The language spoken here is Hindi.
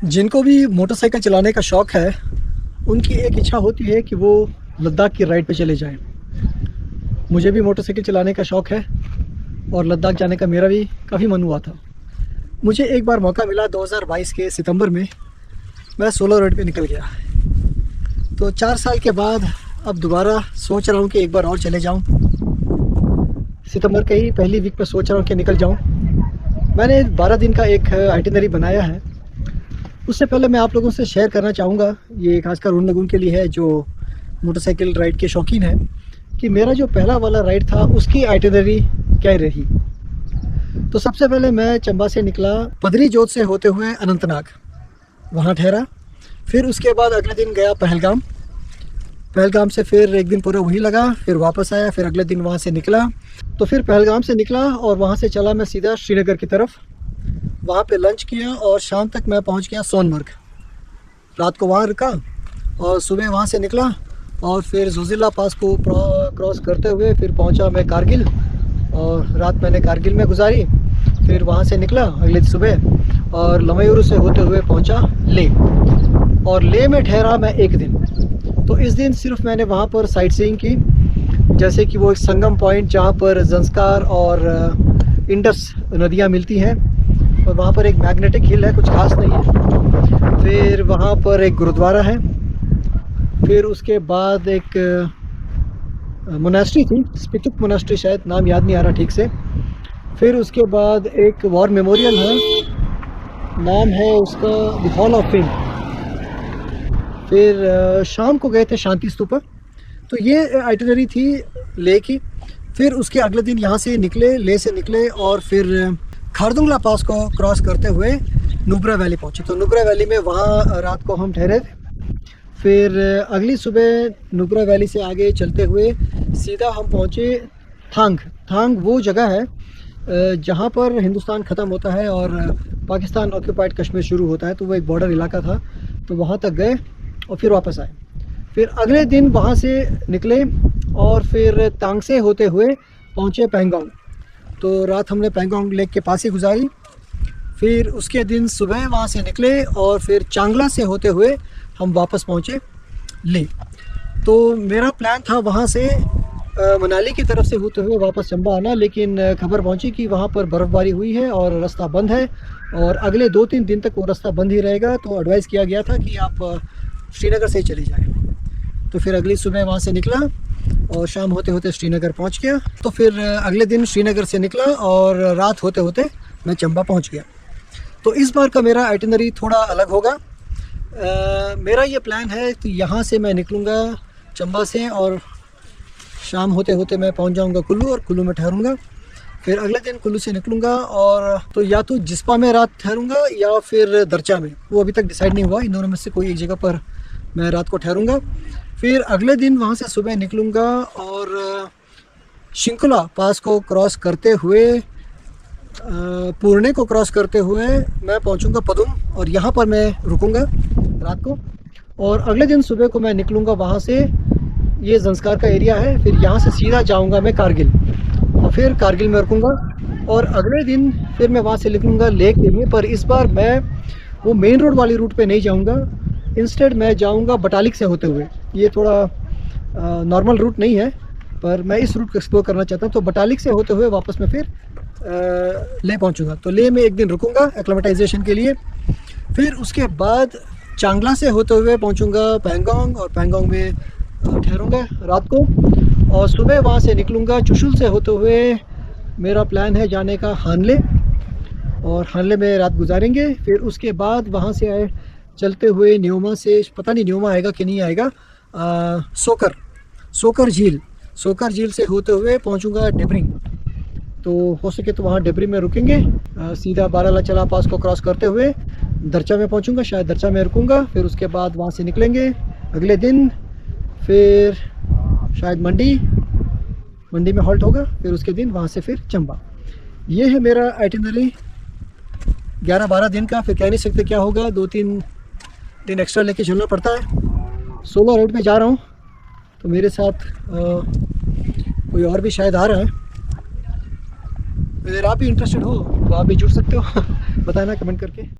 जिनको भी मोटरसाइकिल चलाने का शौक़ है, उनकी एक इच्छा होती है कि वो लद्दाख की राइड पे चले जाएं। मुझे भी मोटरसाइकिल चलाने का शौक़ है और लद्दाख जाने का मेरा भी काफ़ी मन हुआ था। मुझे एक बार मौका मिला 2022 के सितंबर में, मैं सोलो राइड पे निकल गया। तो 4 साल के बाद अब दोबारा सोच रहा हूँ कि एक बार और चले जाऊँ। सितंबर के ही पहली वीक में सोच रहा हूँ कि निकल जाऊँ। मैंने 12 दिन का एक आइटिनरी बनाया है। उससे पहले मैं आप लोगों से शेयर करना चाहूँगा, ये खासकर उन लोगों के लिए है जो मोटरसाइकिल राइड के शौकीन हैं, कि मेरा जो पहला वाला राइड था उसकी आइटिनरी क्या रही। तो सबसे पहले मैं चंबा से निकला, पदरी जोत से होते हुए अनंतनाग, वहाँ ठहरा। फिर उसके बाद अगले दिन गया पहलगाम। पहलगाम से फिर एक दिन पूरा वहीं लगा, फिर वापस आया, फिर अगले दिन वहाँ से निकला। तो फिर पहलगाम से निकला और वहाँ से चला मैं सीधा श्रीनगर की तरफ। वहाँ पे लंच किया और शाम तक मैं पहुँच गया सोनमर्ग। रात को वहाँ रुका और सुबह वहाँ से निकला और फिर जोजिला पास को क्रॉस करते हुए फिर पहुँचा मैं कारगिल, और रात मैंने कारगिल में गुजारी। फिर वहाँ से निकला अगले सुबह और लमयूरू से होते हुए पहुँचा ले, और ले में ठहरा मैं एक दिन। तो इस दिन सिर्फ मैंने वहाँ पर साइट सीइंग की, जैसे कि वो एक संगम पॉइंट जहाँ पर ज़ंस्कार और इंडस नदियाँ मिलती हैं, और वहाँ पर एक मैग्नेटिक हिल है, कुछ खास नहीं है। फिर वहाँ पर एक गुरुद्वारा है। फिर उसके बाद एक मोनास्ट्री थी, स्पितुक मोनास्ट्री, शायद नाम याद नहीं आ रहा ठीक से। फिर उसके बाद एक वॉर मेमोरियल है, नाम है उसका द हॉल ऑफ फेम। फिर शाम को गए थे शांति स्तूपा। तो ये आइटिनरी थी ले की। फिर उसके अगले दिन यहाँ से निकले, ले से निकले और फिर खारदुंगला पास को क्रॉस करते हुए नुब्रा वैली पहुँचे। तो नुब्रा वैली में वहाँ रात को हम ठहरे थे। फिर अगली सुबह नुब्रा वैली से आगे चलते हुए सीधा हम पहुँचे थांग। थांग वो जगह है जहाँ पर हिंदुस्तान ख़त्म होता है और पाकिस्तान ऑक्यूपाइड कश्मीर शुरू होता है। तो वो एक बॉर्डर इलाका था, तो वहाँ तक गए और फिर वापस आए। फिर अगले दिन वहाँ से निकले और फिर तांग से होते हुए पहुँचे पैंगोंग। तो रात हमने पैंगोंग लेक के पास ही गुजारी। फिर उसके दिन सुबह वहाँ से निकले और फिर चांगला से होते हुए हम वापस पहुँचे ले। तो मेरा प्लान था वहाँ से मनाली की तरफ से होते हुए वापस चंबा आना, लेकिन खबर पहुँची कि वहाँ पर बर्फ़बारी हुई है और रास्ता बंद है और अगले 2-3 दिन तक वो रास्ता बंद ही रहेगा। तो एडवाइस किया गया था कि आप श्रीनगर से ही चले जाएँ। तो फिर अगली सुबह वहाँ से निकला और शाम होते होते श्रीनगर पहुँच गया। तो फिर अगले दिन श्रीनगर से निकला और रात होते होते मैं चंबा पहुँच गया। तो इस बार का मेरा आइटिनरी थोड़ा अलग होगा। मेरा ये प्लान है कि यहाँ से मैं निकलूँगा चंबा से और शाम होते होते मैं पहुँच जाऊँगा कुल्लू और कुल्लू में ठहरूँगा। फिर अगले दिन कुल्लू से निकलूँगा और तो या तो जिस्पा में रात ठहरूँगा या फिर दरचा में, वो अभी तक डिसाइड नहीं हुआ। इन दोनों में से कोई एक जगह पर मैं रात को ठहरूँगा। फिर अगले दिन वहाँ से सुबह निकलूँगा और शिंकुला पास को क्रॉस करते हुए पुणे को क्रॉस करते हुए मैं पहुँचूँगा पदुम, और यहाँ पर मैं रुकूँगा रात को। और अगले दिन सुबह को मैं निकलूँगा वहाँ से, ये ज़ंस्कार का एरिया है। फिर यहाँ से सीधा जाऊँगा मैं कारगिल और फिर कारगिल में रुकूँगा। और अगले दिन फिर मैं वहाँ से निकलूँगा लेक के लिए, पर इस बार मैं वो मेन रोड वाली रूट पे नहीं जाऊँगा। इंस्टेड मैं जाऊँगा बटालिक से होते हुए। ये थोड़ा नॉर्मल रूट नहीं है, पर मैं इस रूट को एक्सप्लोर करना चाहता हूँ। तो बटालिक से होते हुए वापस मैं फिर ले पहुँचूँगा। तो ले में एक दिन रुकूँगा एक्लेमेटाइजेशन के लिए। फिर उसके बाद चांगला से होते हुए पहुँचूँगा पैंगोंग और पैंगोंग में ठहरूँगा रात को, और सुबह वहाँ से निकलूँगा चुशुल से होते हुए। मेरा प्लान है जाने का हानले, और हानले में रात गुजारेंगे। फिर उसके बाद वहाँ से आए चलते हुए न्योमा से, पता नहीं न्योमा आएगा कि नहीं आएगा, सोकर झील से होते हुए पहुँचूँगा डेबरिंग। तो हो सके तो वहाँ डेबरी में रुकेंगे। सीधा बारालाचला पास को क्रॉस करते हुए दरचा में पहुँचूँगा, शायद दरचा में रुकूँगा। फिर उसके बाद वहाँ से निकलेंगे अगले दिन, फिर शायद मंडी में हॉल्ट होगा। फिर उसके दिन वहाँ से फिर चंबा। ये है मेरा आइटिनरी 11-12 दिन का। फिर कह नहीं सकते क्या होगा, 2-3 दिन एक्स्ट्रा लेके चलना पड़ता है। सोलो राइड में जा रहा हूँ, तो मेरे साथ कोई और भी शायद आ रहा है। अगर आप भी इंटरेस्टेड हो तो आप भी जुड़ सकते हो, बताना कमेंट करके।